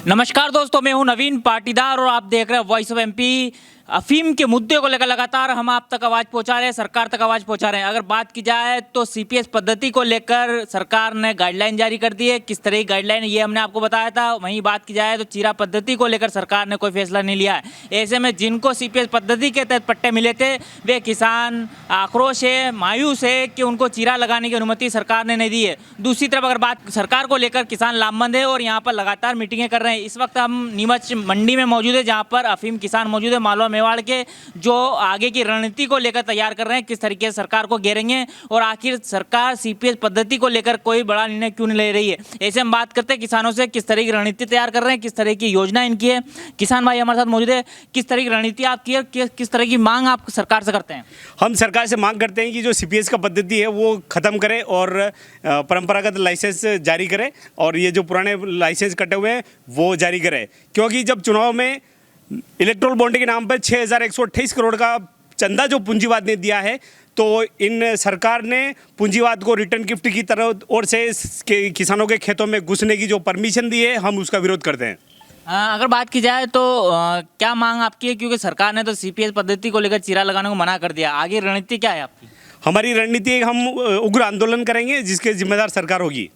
नमस्कार दोस्तों, मैं हूं नवीन पाटीदार और आप देख रहे हैं वॉइस ऑफ एमपी। अफीम के मुद्दे को लेकर लगातार हम आप तक आवाज़ पहुंचा रहे हैं, सरकार तक आवाज़ पहुंचा रहे हैं। अगर बात की जाए तो सीपीएस पद्धति को लेकर सरकार ने गाइडलाइन जारी कर दी है। किस तरह की गाइडलाइन ये हमने आपको बताया था। वहीं बात की जाए तो चीरा पद्धति को लेकर सरकार ने कोई फैसला नहीं लिया है। ऐसे में जिनको सीपीएस पद्धति के तहत पट्टे मिले थे वे किसान आक्रोश है, मायूस है कि उनको चीरा लगाने की अनुमति सरकार ने नहीं दी है। दूसरी तरफ अगर बात सरकार को लेकर, किसान लामबंद है और यहाँ पर लगातार मीटिंगें कर रहे हैं। इस वक्त हम नीमच मंडी में मौजूद है जहाँ पर अफीम किसान मौजूद है मालवा मेवाड़ के, जो आगे की रणनीति को लेकर तैयार कर रहे हैं, किस तरीके से सरकार को घेरेंगे और आखिर सरकार सीपीएस पद्धति को लेकर कोई बड़ा निर्णय क्यों नहीं ले रही है। ऐसे हम बात करते हैं किसानों से, किस तरह की रणनीति तैयार कर रहे हैं, किस तरह की योजना इनकी है। किसान भाई हमारे साथ मौजूद है, किस तरह की रणनीति आपकी है, किस तरह की मांग आप सरकार से करते हैं? हम सरकार से मांग करते हैं कि जो सीपीएस का पद्धति है वो ख़त्म करे और परंपरागत लाइसेंस जारी करे और ये जो पुराने लाइसेंस कटे हुए हैं वो जारी करे। क्योंकि जब चुनाव में इलेक्ट्रोल बॉन्ड के नाम पर 6,128 करोड़ का चंदा जो पूंजीवाद ने दिया है, तो इन सरकार ने पूंजीवाद को रिटर्न गिफ्ट की तरह ओर से किसानों के खेतों में घुसने की जो परमिशन दी है, हम उसका विरोध करते हैं। अगर बात की जाए तो क्या मांग आपकी है, क्योंकि सरकार ने तो सीपीएस पद्धति को लेकर चीरा लगाने को मना कर दिया। आगे रणनीति क्या है आपकी? हमारी रणनीति है, हम उग्र आंदोलन करेंगे जिसके जिम्मेदार सरकार होगी।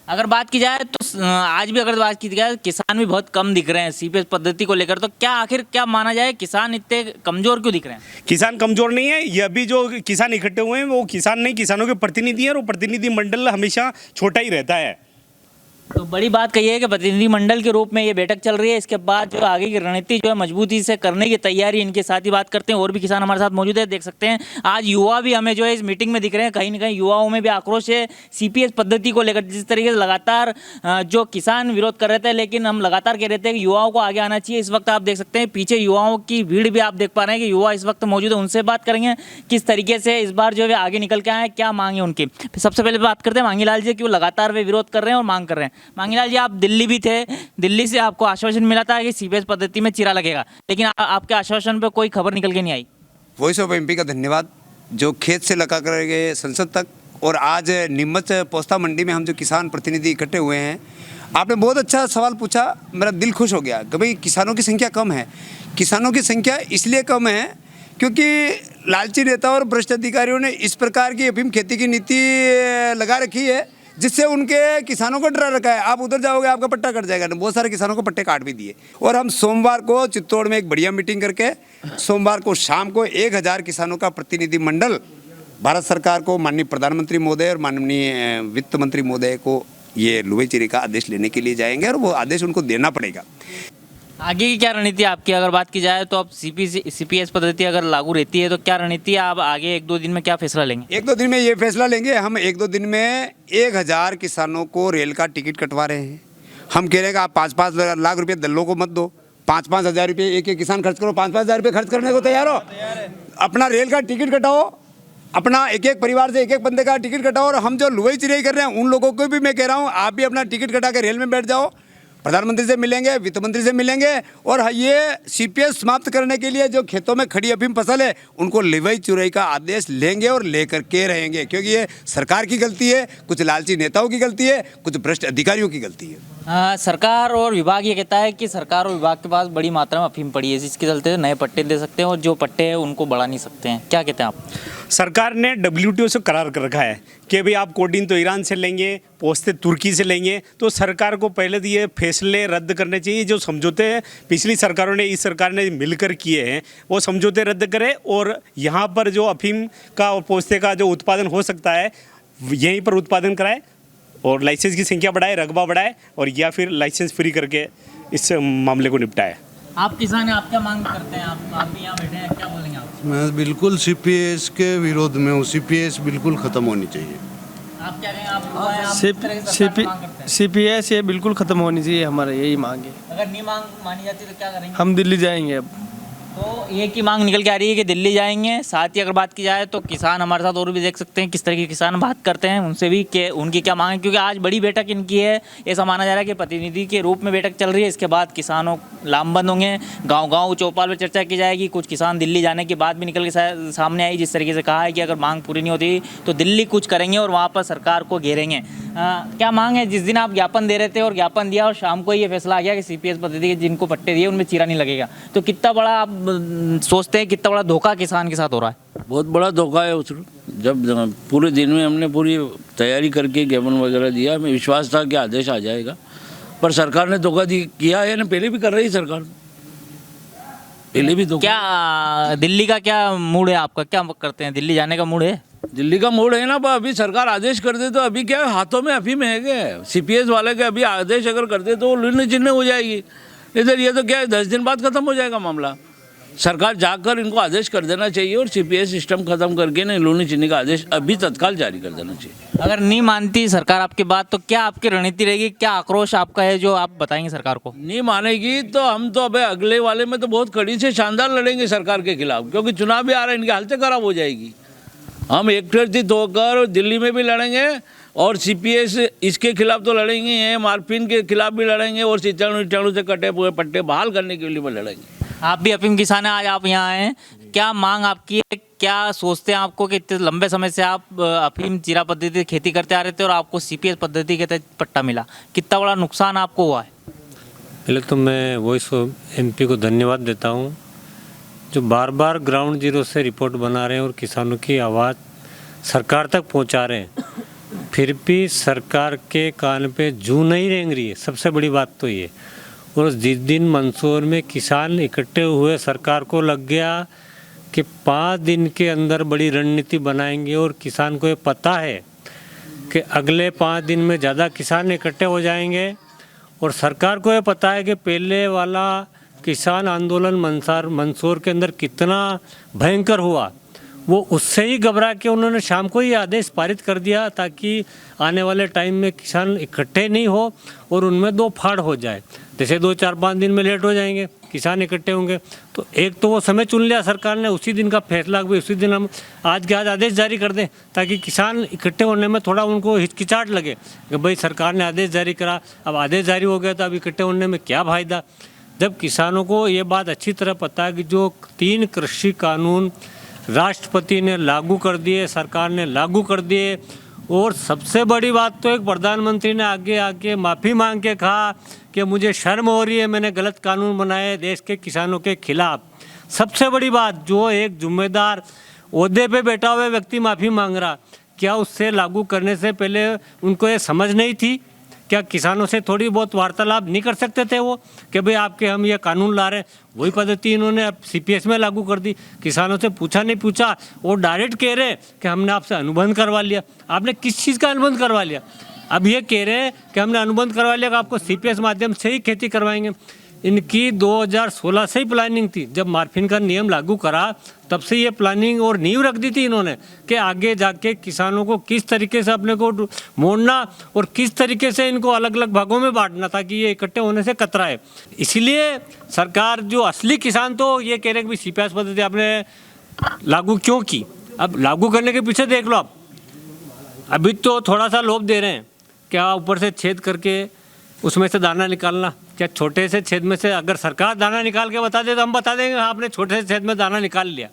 अगर बात की जाए तो आज भी अगर बात की जाए किसान भी बहुत कम दिख रहे हैं सीपीएस पद्धति को लेकर, तो क्या आखिर क्या माना जाए, किसान इतने कमजोर क्यों दिख रहे हैं? किसान कमजोर नहीं है, ये अभी जो किसान इकट्ठे हुए हैं वो किसान नहीं, किसानों के प्रतिनिधि हैं और वो प्रतिनिधि मंडल हमेशा छोटा ही रहता है। तो बड़ी बात कही है कि प्रतिनिधि मंडल के रूप में ये बैठक चल रही है। इसके बाद जो आगे की रणनीति जो है मजबूती से करने की तैयारी इनके साथ ही बात करते हैं। और भी किसान हमारे साथ मौजूद है, देख सकते हैं आज युवा भी हमें जो है इस मीटिंग में दिख रहे हैं। कहीं ना कहीं युवाओं में भी आक्रोश है सीपीएस पद्धति को लेकर। जिस तरीके से लगातार जो किसान विरोध कर रहे थे, लेकिन हम लगातार कह रहे थे कि युवाओं को आगे आना चाहिए। इस वक्त आप देख सकते हैं पीछे युवाओं की भीड़ भी आप देख पा रहे हैं कि युवा इस वक्त मौजूद है। उनसे बात करेंगे किस तरीके से इस बार जो है आगे निकल के आए, क्या मांग है उनकी। सबसे पहले बात करते हैं मांगीलाल जी की, वो लगातार वे विरोध कर रहे हैं और मांग कर रहे हैं। मांगीलाल जी, आप दिल्ली भी थे, दिल्ली से आपको आश्वासन मिला था कि सीपीएस पद्धति में चीरा लगेगा, लेकिन आपके आश्वासन पे कोई खबर निकल के नहीं आई। वॉइस ऑफ एमपी का धन्यवाद, जो खेत से लगा कर गए संसद तक और आज नीमच पोस्ता मंडी में हम जो किसान प्रतिनिधि इकट्ठे हुए हैं। आपने बहुत अच्छा सवाल पूछा, मेरा दिल खुश हो गया कि भाई किसानों की संख्या कम है। किसानों की संख्या इसलिए कम है क्योंकि लालची नेता और भ्रष्ट अधिकारियों ने इस प्रकार की अफीम खेती की नीति लगा रखी है जिससे उनके किसानों को डरा रखा है। आप उधर जाओगे आपका पट्टा कट जाएगा। बहुत सारे किसानों को पट्टे काट भी दिए। और हम सोमवार को चित्तौड़ में एक बढ़िया मीटिंग करके सोमवार को शाम को 1,000 किसानों का प्रतिनिधि मंडल भारत सरकार को, माननीय प्रधानमंत्री महोदय और माननीय वित्त मंत्री महोदय को ये लुए चीरे का आदेश लेने के लिए जाएंगे और वो आदेश उनको देना पड़ेगा। आगे की क्या रणनीति आपकी? अगर बात की जाए तो अब सीपीएस पद्धति अगर लागू रहती है तो क्या रणनीति आप आगे 1-2 दिन में क्या फैसला लेंगे? 1-2 दिन में ये फैसला लेंगे। हम 1-2 दिन में 1,000 किसानों को रेल का टिकट कटवा रहे हैं। हम कह रहे हैं कि आप 5-5 लाख रुपये दल्लों को मत दो, 5-5 हज़ार रुपये एक एक किसान खर्च करो। 5-5 हज़ार रुपये खर्च करने को तैयार हो? अपना रेल का टिकट कटाओ, अपना एक एक परिवार से एक एक बंदे का टिकट कटाओ। और हम जो लुई चिराई कर रहे हैं उन लोगों को भी मैं कह रहा हूँ, आप भी अपना टिकट कटा के रेल में बैठ जाओ। प्रधानमंत्री से मिलेंगे, वित्त मंत्री से मिलेंगे और ये सीपीएस समाप्त करने के लिए जो खेतों में खड़ी अफीम फसल है उनको लिवाई चुराई का आदेश लेंगे और लेकर के रहेंगे। क्योंकि ये सरकार की गलती है, कुछ लालची नेताओं की गलती है, कुछ भ्रष्ट अधिकारियों की गलती है। सरकार और विभाग ये कहता है कि सरकार और विभाग के पास बड़ी मात्रा में अफीम पड़ी है, जिसके चलते नए पट्टे दे सकते हैं और जो पट्टे हैं उनको बढ़ा नहीं सकते हैं। क्या कहते हैं आप? सरकार ने WTO से करार कर रखा है कि भाई आप कोडीन तो ईरान से लेंगे, पोस्ते तुर्की से लेंगे। तो सरकार को पहले तो ये फैसले रद्द करने चाहिए। जो समझौते पिछली सरकारों ने, इस सरकार ने मिलकर किए हैं, वो समझौते रद्द करें और यहाँ पर जो अफीम का और पोस्ते का जो उत्पादन हो सकता है यहीं पर उत्पादन कराए और लाइसेंस की संख्या बढ़ाए, रकबा बढ़ाए और या फिर लाइसेंस फ्री करके इस मामले को निपटाए। आप किसान हैं, आप क्या मांग करते हैं? आप भी यहाँ बैठे हैं, क्या बोलेंगे आप? मैं बिल्कुल सीपीएस के विरोध में हूँ। सीपीएस बिल्कुल ख़त्म होनी चाहिए। आप क्या कहें? आप सीपीएस ये बिल्कुल ख़त्म होनी चाहिए, हमारा यही मांग है। अगर नहीं मांग मानी जाती तो क्या करेंगे? हम दिल्ली जाएंगे अब। तो एक ही मांग निकल के आ रही है कि दिल्ली जाएंगे। साथ ही अगर बात की जाए तो किसान हमारे साथ और भी देख सकते हैं किस तरह के किसान बात करते हैं, उनसे भी कि उनकी क्या मांग है। क्योंकि आज बड़ी बैठक इनकी है, ऐसा माना जा रहा है कि प्रतिनिधि के रूप में बैठक चल रही है। इसके बाद किसानों लामबंद होंगे, गांव-गांव चौपाल पर चर्चा की जाएगी। कुछ किसान दिल्ली जाने के बाद भी निकल के सामने आई, जिस तरीके से कहा है कि अगर मांग पूरी नहीं होती तो दिल्ली कुछ करेंगे और वहाँ पर सरकार को घेरेंगे। क्या मांग है? जिस दिन आप ज्ञापन दे रहे थे और ज्ञापन दिया और शाम को ये फैसला आ गया कि सीपीएस पद्धति के जिनको पट्टे दिए उनमें चीरा नहीं लगेगा, तो कितना बड़ा आप सोचते हैं कितना बड़ा धोखा किसान के साथ हो रहा है? बहुत बड़ा धोखा है उस जब पूरे दिन में हमने पूरी तैयारी करके ज्ञापन वगैरह दिया, हमें विश्वास था कि आदेश आ जाएगा, पर सरकार ने धोखा किया है ना, पहले भी कर रही सरकार, पहले भी धोखा। क्या दिल्ली का क्या मूड है आपका? क्या करते हैं, दिल्ली जाने का मूड है? दिल्ली का मूड है ना, पर अभी सरकार आदेश कर दे तो अभी क्या है, हाथों में अफीम है क्या? सीपीएस वाले के अभी आदेश अगर कर दे तो लूनी चिन्ह हो जाएगी, इधर ये तो क्या है 10 दिन बाद खत्म हो जाएगा मामला। सरकार जाकर इनको आदेश कर देना चाहिए और सीपीएस सिस्टम खत्म करके ना लूनी चिन्ह का आदेश अभी तत्काल जारी कर देना चाहिए। अगर नहीं मानती सरकार आपकी बात तो क्या आपकी रणनीति रहेगी? क्या आक्रोश आपका है जो आप बताएंगे सरकार को? नहीं मानेगी तो हम तो अबे अगले वाले में तो बहुत कड़ी से शानदार लड़ेंगे सरकार के खिलाफ, क्योंकि चुनाव भी आ रहा है, इनकी हालत खराब हो जाएगी। हम एकत्रित होकर दिल्ली में भी लड़ेंगे और सीपीएस इसके खिलाफ तो लड़ेंगे हैं, मार्फिन के खिलाफ भी लड़ेंगे और कीटाणु से कटे हुए पट्टे बहाल करने के लिए भी लड़ेंगे। आप भी अफीम किसान हैं, आज आप यहाँ आए, क्या मांग आपकी है? क्या सोचते हैं आपको कि इतने लंबे समय से आप अफीम चीरा पद्धति से खेती करते आ रहे थे और आपको सीपीएस पद्धति के तहत पट्टा मिला, कितना बड़ा नुकसान आपको हुआ है? पहले तो मैं वॉइस ऑफ एमपी को धन्यवाद देता हूँ जो बार बार ग्राउंड जीरो से रिपोर्ट बना रहे हैं और किसानों की आवाज़ सरकार तक पहुँचा रहे हैं, फिर भी सरकार के कान पे जूं नहीं रेंग रही है। सबसे बड़ी बात तो ये, और जिस दिन मंदसौर में किसान इकट्ठे हुए सरकार को लग गया कि 5 दिन के अंदर बड़ी रणनीति बनाएंगे और किसान को ये पता है कि अगले 5 दिन में ज़्यादा किसान इकट्ठे हो जाएंगे, और सरकार को ये पता है कि पहले वाला किसान आंदोलन मंदसौर के अंदर कितना भयंकर हुआ, वो उससे ही घबरा के उन्होंने शाम को ही आदेश पारित कर दिया ताकि आने वाले टाइम में किसान इकट्ठे नहीं हो और उनमें 2 फाड़ हो जाए। जैसे 2-4-5 दिन में लेट हो जाएंगे, किसान इकट्ठे होंगे, तो एक तो वो समय चुन लिया सरकार ने, उसी दिन का फैसला भी उसी दिन हम आज के आज आदेश जारी कर दें ताकि किसान इकट्ठे होने में थोड़ा उनको हिचकिचाहट लगे कि भाई सरकार ने आदेश जारी करा, अब आदेश जारी हो गया तो अब इकट्ठे होने में क्या फायदा। जब किसानों को ये बात अच्छी तरह पता है कि जो 3 कृषि कानून राष्ट्रपति ने लागू कर दिए, सरकार ने लागू कर दिए, और सबसे बड़ी बात तो एक प्रधानमंत्री ने आगे आके माफ़ी मांग के कहा कि मुझे शर्म हो रही है, मैंने गलत कानून बनाए देश के किसानों के खिलाफ। सबसे बड़ी बात, जो एक जिम्मेदार ओहदे पे बैठा हुआ व्यक्ति माफ़ी मांग रहा, क्या उससे लागू करने से पहले उनको ये समझ नहीं थी? क्या किसानों से थोड़ी बहुत वार्तालाप नहीं कर सकते थे वो कि भाई आपके हम ये कानून ला रहे हैं? वही पद्धति इन्होंने अब सीपीएस में लागू कर दी, किसानों से पूछा नहीं पूछा, वो डायरेक्ट कह रहे कि हमने आपसे अनुबंध करवा लिया। आपने किस चीज़ का अनुबंध करवा लिया? अब ये कह रहे हैं कि हमने अनुबंध करवा लिया कि आपको सीपीएस माध्यम से ही खेती करवाएंगे। इनकी 2016 से ही प्लानिंग थी, जब मार्फिन का नियम लागू करा तब से ये प्लानिंग और नींव रख दी थी इन्होंने कि आगे जाके किसानों को किस तरीके से अपने को मोड़ना और किस तरीके से इनको अलग अलग भागों में बांटना ताकि ये इकट्ठे होने से कतराए। इसीलिए सरकार जो असली किसान तो ये कह रहे हैं कि सीपीएस पद्धति आपने लागू क्यों की। अब लागू करने के पीछे देख लो आप, अभी तो थोड़ा सा लोभ दे रहे हैं, क्या ऊपर से छेद करके उसमें से दाना निकालना, क्या छोटे से छेद में से अगर सरकार दाना निकाल के बता दे तो हम बता देंगे हाँ आपने छोटे से छेद में दाना निकाल लिया।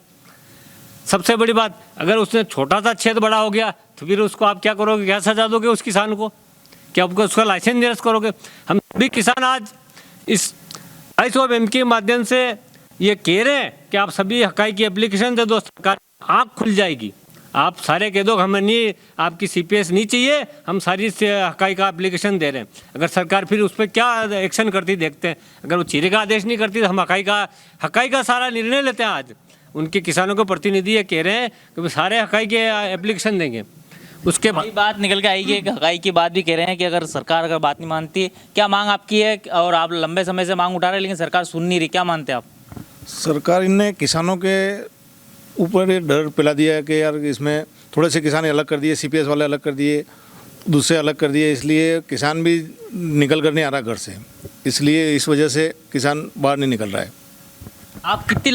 सबसे बड़ी बात, अगर उसने छोटा सा छेद बड़ा हो गया तो फिर उसको आप क्या करोगे? क्या सजा दोगे उस किसान को? क्या आपको उसका लाइसेंस निरस्त करोगे? हम सभी किसान आज इस वॉइस ऑफ एमपी के माध्यम से ये कह रहे हैं कि आप सभी हकाई की एप्लीकेशन दे दो, सरकार आँख खुल जाएगी। आप सारे कह दो हमें नहीं, आपकी सीपीएस नहीं चाहिए, हम सारी हकाई का एप्लीकेशन दे रहे हैं। अगर सरकार फिर उस पर क्या एक्शन करती देखते हैं। अगर वो चीरे का आदेश नहीं करती तो हम हकाई का सारा निर्णय लेते हैं। आज उनके किसानों के प्रतिनिधि ये कह रहे हैं कि सारे हकाई के एप्लीकेशन देंगे। उसके बाद बात निकल के आएगी, एक हकाई की बात भी कह रहे हैं कि अगर सरकार अगर बात नहीं मानती, क्या मांग आपकी है? और आप लंबे समय से मांग उठा रहे हैं लेकिन सरकार सुन नहीं रही, क्या मानते हैं आप? सरकार ने किसानों के ऊपर ये डर पिला दिया है कि यार इसमें थोड़े से किसान अलग कर दिए, सीपीएस वाले अलग कर दिए, दूसरे अलग कर दिए, इसलिए किसान भी निकल कर नहीं आ रहा घर से, इसलिए इस वजह से किसान बाहर नहीं निकल रहा है। आप कितने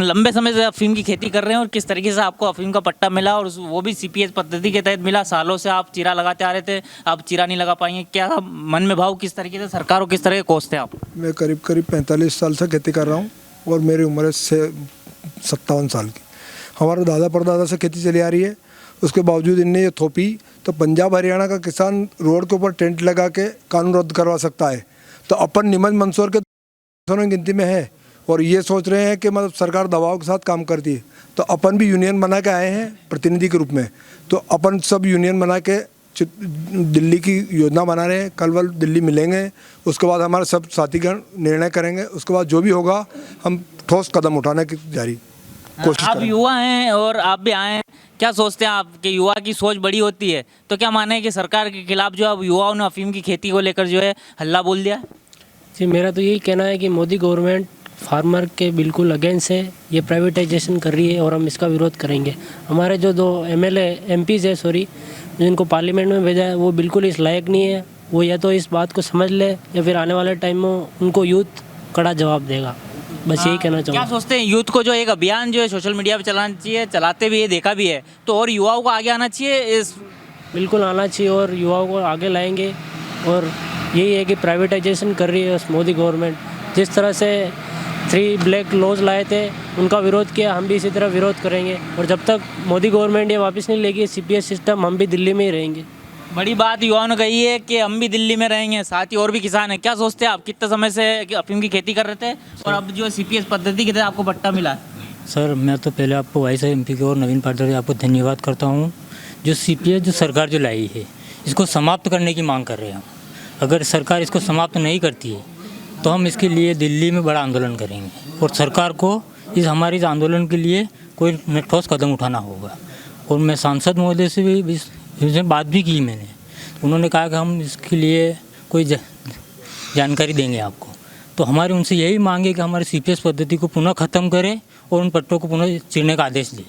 लंबे समय से अफीम की खेती कर रहे हैं और किस तरीके से आपको अफीम का पट्टा मिला और वो भी सीपीएस पद्धति के तहत मिला? सालों से आप चीरा लगाते आ रहे थे, आप चीरा नहीं लगा पाएंगे, क्या मन में भाव किस तरीके से सरकार को किस तरह के कोसते हैं आप? मैं करीब 45 साल से खेती कर रहा हूँ और मेरी उम्र है 57 साल की। हमारे दादा परदादा से खेती चली आ रही है, उसके बावजूद इनने ये थोपी तो पंजाब हरियाणा का किसान रोड के ऊपर टेंट लगा के कानून रद्द करवा सकता है। तो अपन नीमच मंदसौर के किसानों की गिनती में है और ये सोच रहे हैं कि मतलब सरकार दबाव के साथ काम करती है। तो अपन भी यूनियन बना के आए हैं प्रतिनिधि के रूप में। तो अपन सब यूनियन बना के दिल्ली की योजना बना रहे हैं। कल वल दिल्ली मिलेंगे, उसके बाद हमारे सब साथीगण निर्णय करेंगे। उसके बाद जो भी होगा हम ठोस कदम उठाने की जारी कोशिश आप करेंगे। युवा हैं और आप भी आए हैं, क्या सोचते हैं आप कि युवा की सोच बड़ी होती है, तो क्या माने कि सरकार के खिलाफ जो अब युवाओं ने अफीम की खेती को लेकर जो है हल्ला बोल दिया? जी, मेरा तो यही कहना है कि मोदी गवर्नमेंट फार्मर के बिल्कुल अगेंस्ट है। ये प्राइवेटाइजेशन कर रही है और हम इसका विरोध करेंगे। हमारे जो 2 MLA MPs है जिनको पार्लियामेंट में भेजा है, वो बिल्कुल इस लायक नहीं है। वो या तो इस बात को समझ ले या फिर आने वाले टाइम में उनको यूथ कड़ा जवाब देगा। बस यही कहना क्या चाहूँगा। सोचते हैं यूथ को जो एक अभियान जो है सोशल मीडिया पे चलाना चाहिए, चलाते भी है, देखा भी है, तो और युवाओं को आगे आना चाहिए इस? बिल्कुल आना चाहिए और युवाओं को आगे लाएंगे। और यही है कि प्राइवेटाइजेशन कर रही है मोदी गवर्नमेंट। जिस तरह से 3 ब्लैक लॉज लाए थे, उनका विरोध किया, हम भी इसी तरह विरोध करेंगे। और जब तक मोदी गवर्नमेंट ये वापस नहीं लेगी CPS सिस्टम, हम भी दिल्ली में ही रहेंगे। बड़ी बात युवाओं ने कही है कि हम भी दिल्ली में रहेंगे, साथ ही और भी किसान हैं। क्या सोचते हैं आप, कितने समय से अफीम की खेती कर रहे थे और अब जो CPS पद्धति के तहत आपको पट्टा मिला है? सर, मैं तो पहले आपको वाइस MP की और नवीन पाटिदार आपको धन्यवाद करता हूँ। जो CPS जो सरकार जो लाई है, इसको समाप्त करने की मांग कर रहे हैं हम। अगर सरकार इसको समाप्त नहीं करती है तो हम इसके लिए दिल्ली में बड़ा आंदोलन करेंगे और सरकार को हमारे इस आंदोलन के लिए कोई ठोस कदम उठाना होगा। और मैं सांसद महोदय से भी इसमें बात भी की मैंने, उन्होंने कहा कि हम इसके लिए कोई जानकारी देंगे आपको। तो हमारी उनसे यही मांग है कि हमारे CPS पद्धति को पुनः ख़त्म करें और उन पट्टों को पुनः चीरने का आदेश दें।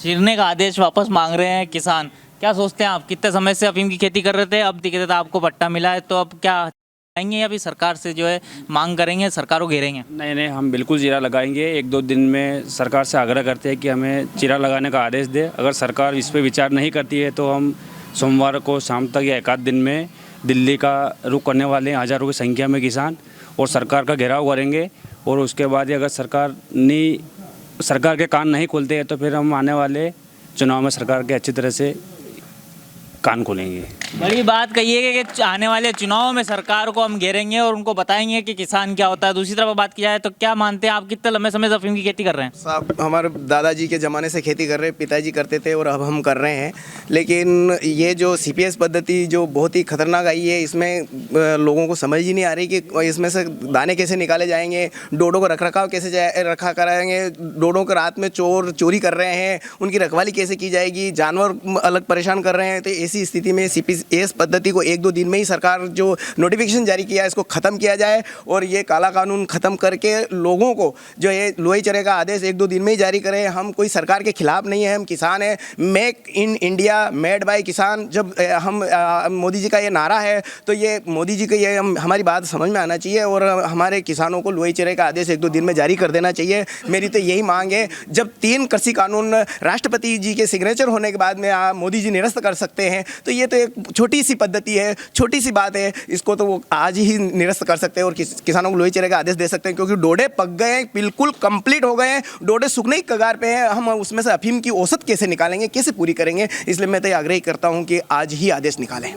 चीरने का आदेश वापस मांग रहे हैं किसान। क्या सोचते हैं आप, कितने समय से अफीम की खेती कर रहे थे, अब दिखे था आपको पट्टा मिला है, तो अब क्या आएंगे या फिर सरकार से जो है मांग करेंगे, सरकार को घेरेंगे? नहीं, हम बिल्कुल चीरा लगाएंगे। 1-2 दिन में सरकार से आग्रह करते हैं कि हमें चीरा लगाने का आदेश दे। अगर सरकार इस पर विचार नहीं करती है तो हम सोमवार को शाम तक या 1 आध दिन में दिल्ली का रुख करने वाले हैं, हज़ारों की संख्या में किसान, और सरकार का घेराव करेंगे। और उसके बाद अगर सरकार के कान नहीं खोलते हैं तो फिर हम आने वाले चुनाव में सरकार के अच्छी तरह से कान खोलेंगे। बड़ी बात कही है कि आने वाले चुनाव में सरकार को हम घेरेंगे और उनको बताएंगे कि किसान क्या होता है। दूसरी तरफ बात की जाए तो क्या मानते हैं आप, कितने लंबे समय से अफीम की खेती कर रहे हैं? साहब, हमारे दादाजी के ज़माने से खेती कर रहे हैं, पिताजी करते थे और अब हम कर रहे हैं। लेकिन ये जो CPS पद्धति जो बहुत ही खतरनाक आई है, इसमें लोगों को समझ ही नहीं आ रही कि इसमें से दाने कैसे निकाले जाएंगे, डोडों को रखरखाव कैसे रखा कराएंगे, डोडों को रात में चोरी कर रहे हैं, उनकी रखवाली कैसे की जाएगी, जानवर अलग परेशान कर रहे हैं। तो ऐसी स्थिति में CPS पद्धति को 1-2 दिन में ही सरकार जो नोटिफिकेशन जारी किया है इसको ख़त्म किया जाए और ये काला कानून ख़त्म करके लोगों को जो ये लोही चरे का आदेश 1-2 दिन में ही जारी करें। हम कोई सरकार के खिलाफ नहीं है, हम किसान हैं। Make in India, made by किसान, जब हम मोदी जी का ये नारा है तो ये मोदी जी का ये हमारी बात समझ में आना चाहिए और हमारे किसानों को लोही चरे का आदेश 1-2 दिन में जारी कर देना चाहिए। मेरी तो यही मांग है। जब 3 कृषि कानून राष्ट्रपति जी के सिग्नेचर होने के बाद में मोदी जी निरस्त कर सकते हैं तो ये तो एक छोटी सी पद्धति है, छोटी सी बात है, इसको तो वो आज ही निरस्त कर सकते हैं और किसानों को लोही चरे का आदेश दे सकते हैं। क्योंकि डोडे पक गए हैं, बिल्कुल कंप्लीट हो गए हैं, डोडे सूखने की कगार पे हैं। हम उसमें से अफीम की औसत कैसे निकालेंगे, कैसे पूरी करेंगे? इसलिए मैं तो आग्रह करता हूँ कि आज ही आदेश निकालें।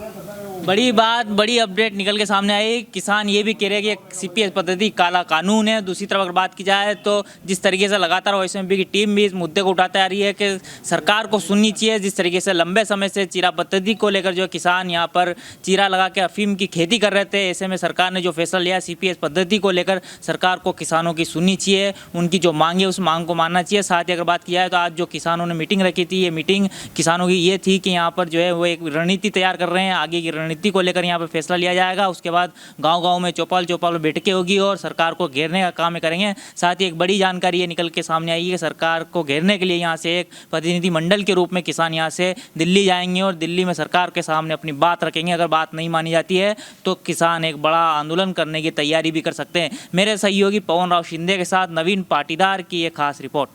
बड़ी बात, बड़ी अपडेट निकल के सामने आई। किसान ये भी कह रहे हैं कि CPS पद्धति काला कानून है। दूसरी तरफ अगर बात की जाए तो जिस तरीके से लगातार OSMP की टीम भी इस मुद्दे को उठाते आ रही है कि सरकार को सुननी चाहिए। जिस तरीके से लंबे समय से चीरा पद्धति को लेकर जो किसान यहाँ पर चीरा लगा के अफीम की खेती कर रहे थे, ऐसे में सरकार ने जो फैसला लिया CPS पद्धति को लेकर, सरकार को किसानों की सुननी चाहिए, उनकी जो मांग है उस मांग को मानना चाहिए। साथ ही अगर बात की जाए तो आज जो किसानों ने मीटिंग रखी थी, ये मीटिंग किसानों की ये थी कि यहाँ पर जो है वो एक रणनीति तैयार कर रहे हैं, आगे की रणनीति को लेकर यहाँ पर फैसला लिया जाएगा। उसके बाद गांव-गांव में चौपाल में बैठकें होगी और सरकार को घेरने का काम करेंगे। साथ ही एक बड़ी जानकारी ये निकल के सामने आई है कि सरकार को घेरने के लिए यहाँ से एक प्रतिनिधि मंडल के रूप में किसान यहाँ से दिल्ली जाएंगे और दिल्ली में सरकार के सामने अपनी बात रखेंगे। अगर बात नहीं मानी जाती है तो किसान एक बड़ा आंदोलन करने की तैयारी भी कर सकते हैं। मेरे सहयोगी पवन राव शिंदे के साथ नवीन पाटीदार की ये खास रिपोर्ट।